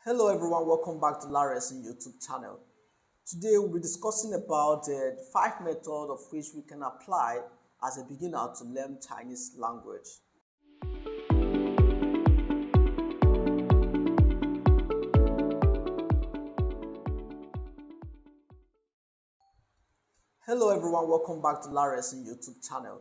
Hello everyone, welcome back to Lares YouTube channel. Today we'll be discussing about the 5 methods of which we can apply as a beginner to learn Chinese language. Hello everyone, welcome back to Lares YouTube channel.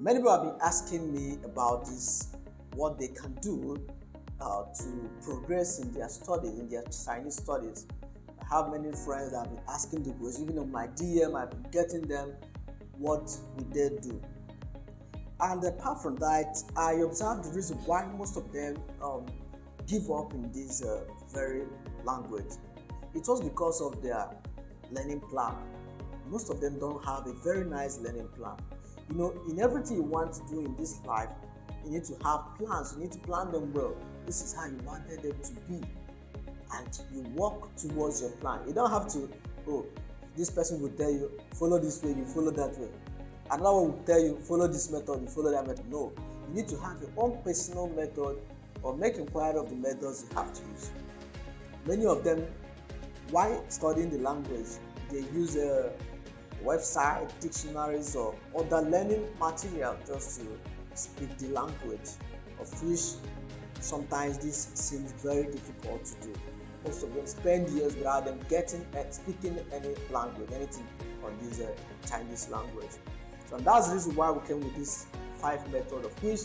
Many people have been asking me about this, what they can do to progress in their studies, in their Chinese studies. I have many friends that have been asking the question, even on my DM, I've been getting them, what would they do? And apart from that, I observed the reason why most of them give up in this very language. It was because of their learning plan. Most of them don't have a very nice learning plan. You know, in everything you want to do in this life, you need to have plans. You need to plan them well. This is how you wanted them to be, and you walk towards your plan. You don't have to, this person will tell you follow this way, you follow that way. Another one will tell you follow this method, you follow that method. No, you need to have your own personal method, or make inquiry of the methods you have to use. Many of them, while studying the language, they use a website, dictionaries, or other learning material just to speak the language, of which sometimes this seems very difficult to do. Most of them spend years without them speaking any language, anything on this Chinese language. So that's the reason why we came with this 5 methods, of which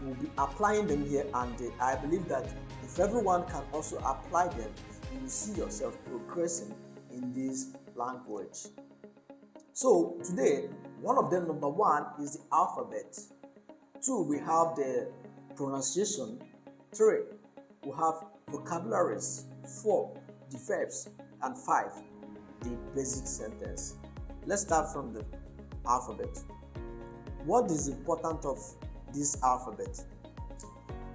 we'll be applying them here, and I believe that if everyone can also apply them, you will see yourself progressing in this language. So today, one of them, number 1, is the alphabet. 2, we have the pronunciation. 3, we have vocabularies. 4, the verbs. And 5, the basic sentence. Let's start from the alphabet. What is important of this alphabet?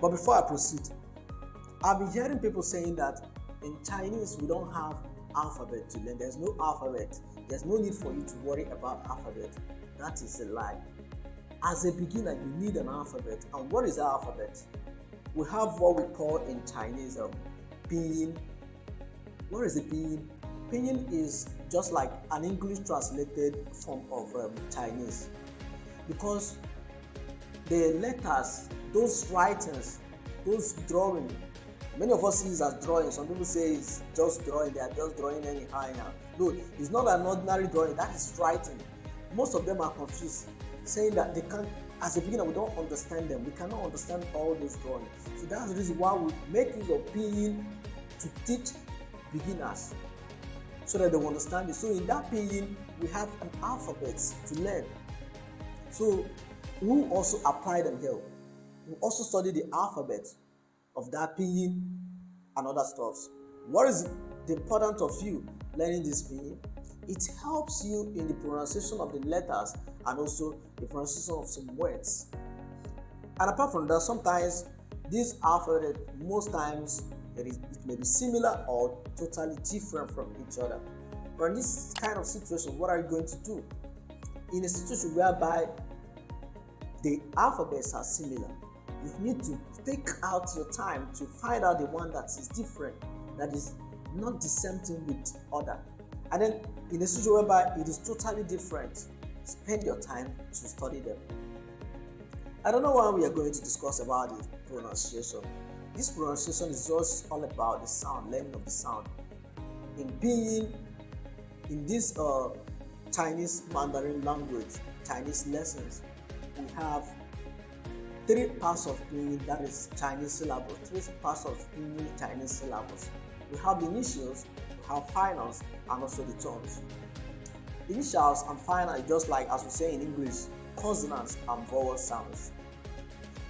But before I proceed, I've been hearing people saying that in Chinese we don't have alphabet to learn. There's no alphabet. There's no need for you to worry about alphabet. That is a lie. As a beginner, you need an alphabet. And what is the alphabet? We have what we call in Chinese pinyin. What is the pinyin? Pinyin is just like an English translated form of Chinese, because the letters, those writings, those drawing, many of us see it as drawing. Some people say it's just drawing. They are just drawing anyhow. No, it's not an ordinary drawing. That is writing. Most of them are confused, saying that they can't. As a beginner, we don't understand them. We cannot understand all those drawings. So that's the reason why we make use of pinyin to teach beginners, so that they will understand it. So in that pinyin, we have an alphabet to learn. So we also apply them here. We also study the alphabet of that pinyin and other stuff. What is the importance of you learning this pinyin? It helps you in the pronunciation of the letters and also the pronunciation of some words. And apart from that, sometimes this alphabet, most times it may be similar or totally different from each other. But in this kind of situation, what are you going to do? In a situation whereby the alphabets are similar, you need to take out your time to find out the one that is different, that is not the same thing with other. And then in a situation whereby it is totally different, spend your time to study them. I don't know why we are going to discuss about the pronunciation. This pronunciation is just all about the sound, learning of the sound. In pinyin, in this Chinese Mandarin language, Chinese lessons, we have 3 parts of pinyin, that is Chinese syllables. 3 parts of pinyin, Chinese syllables. We have the initials, we have finals, and also the tones. Initials and final is just like, as we say in English, consonants and vowel sounds.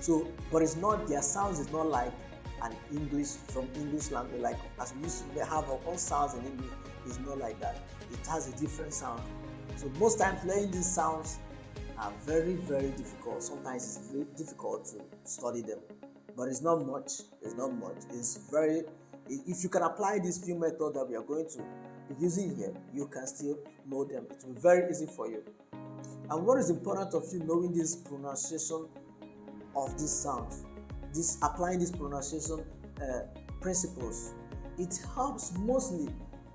So, but it's not, their sounds is not like an English from English language, like as we used to have our own sounds in English. It's not like that. It has a different sound. So most times learning these sounds are very, very difficult. Sometimes it's very difficult to study them, but it's not much. It's not much. It's very, if you can apply these few methods that we are going to be using here, you can still know them. It will be very easy for you. And what is important of you knowing this pronunciation of this sound? this applying these pronunciation principles, it helps mostly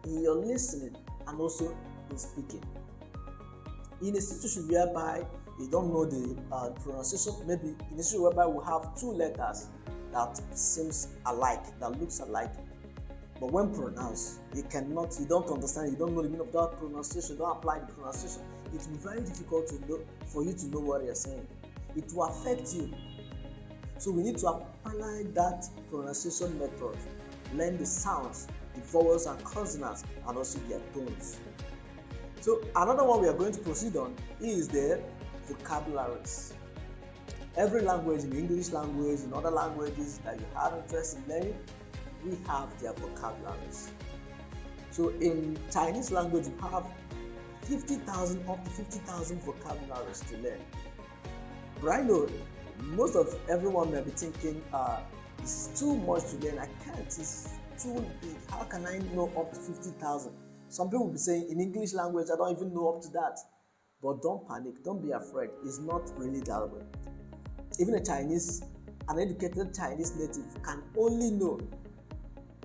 in your listening and also in speaking. In a situation whereby you don't know the pronunciation, maybe in a situation whereby we have two letters that seems alike, that looks alike, but when pronounced, you don't understand, you don't know the meaning of that pronunciation, you don't apply the pronunciation, it will be very difficult for you to know what you're saying. It will affect you. So we need to apply that pronunciation method, learn the sounds, the vowels and consonants, and also their tones. So another one we are going to proceed on is the vocabularies. Every language, in the English language, in other languages that you have interest in learning, we have their vocabularies. So in Chinese language, you have 50,000 up to 50,000 vocabularies to learn. But I know most of everyone may be thinking, it's too much to learn. I can't. It's too big. How can I know up to 50,000? Some people will be saying in English language, I don't even know up to that. But don't panic. Don't be afraid. It's not really that way. Even an educated Chinese native can only know,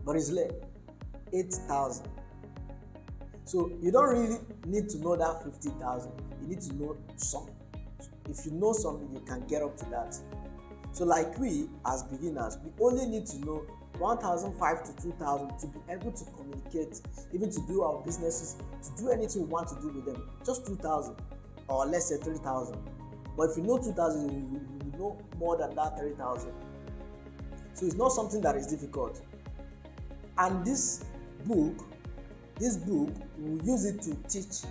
but it's like 8,000. So you don't really need to know that 50,000. You need to know some. If you know something, you can get up to that. So like we as beginners, we only need to know 1,500 to 2,000 to be able to communicate, even to do our businesses, to do anything we want to do with them. Just 2,000, or let's say 3,000. But if you know 2,000, you know more than that 3,000. So it's not something that is difficult. And this book, we use it to teach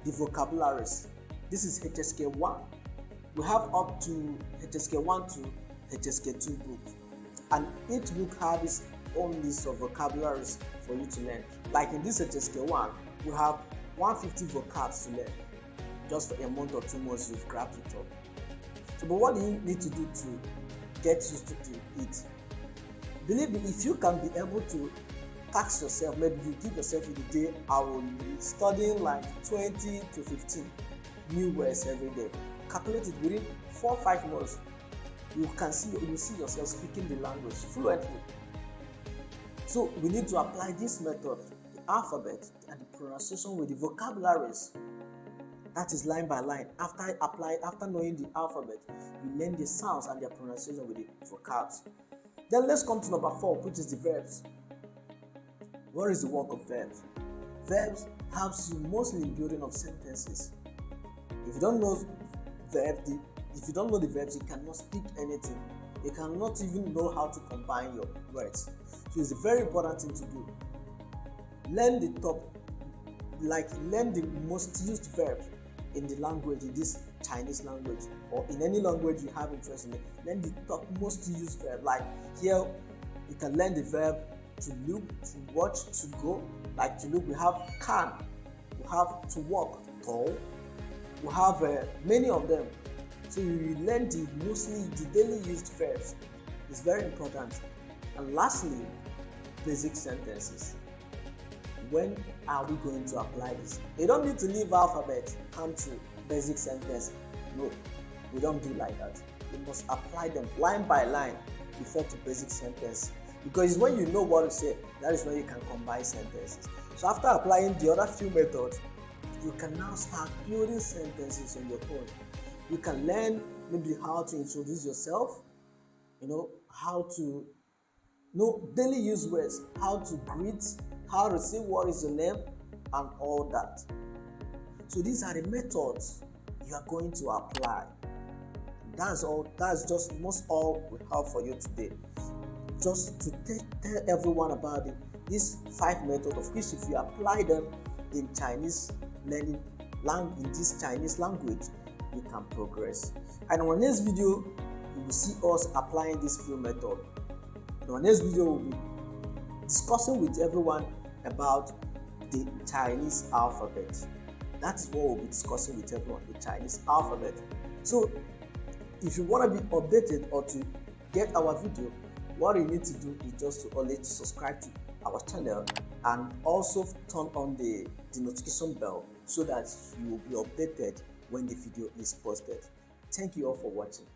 the vocabularies. This is HSK 1. We have up to HSK 1 to HSK 2 books. And each book has its own list of vocabularies for you to learn. Like in this HSK 1, we have 150 vocabs to learn. Just for a month or 2 months, you've grabbed it up. So, but what do you need to do to get used to it? Believe me, if you can be able to task yourself, maybe you give yourself in the day, I will be studying like 20 to 15 new words every day. Calculate it within 4 or 5 months. You see yourself speaking the language fluently. So we need to apply this method, the alphabet and the pronunciation with the vocabularies. That is line by line. After knowing the alphabet, you learn the sounds and their pronunciation with the vocabs. Then let's come to number 4, which is the verbs. What is the work of verbs? Verbs helps you mostly in building of sentences. If you don't know the verbs, you cannot speak anything. You cannot even know how to combine your words. So it's a very important thing to do. Learn the most used verbs in the language, in this Chinese language, or in any language you have interest in. Learn the top most used verb. Like here, you can learn the verb to look, to watch, to go. Like to look, we have can, we have to walk, tall. We have many of them. So you learn the daily used verbs. It's very important. And lastly, basic sentences. When are we going to apply this? You don't need to leave alphabet, come to basic sentence. No, we don't do like that. You must apply them line by line before to basic sentence. Because when you know what to say, that is when you can combine sentences. So after applying the other few methods, you can now start building sentences on your own. You can learn maybe how to introduce yourself, how to know daily use words, how to greet, how to say what is your name, and all that. So these are the methods you are going to apply. That's all. That's just most all we have for you today. Just to tell everyone about it. These 5 methods, of which if you apply them in Chinese learning in this Chinese language, you can progress. And in our next video, you will see us applying this few methods. In our next video, we'll be discussing with everyone about the Chinese alphabet. That is what we'll be discussing with everyone, the Chinese alphabet. So if you want to be updated or to get our video, what you need to do is just to always subscribe to our channel and also turn on the notification bell so that you will be updated when the video is posted. Thank you all for watching.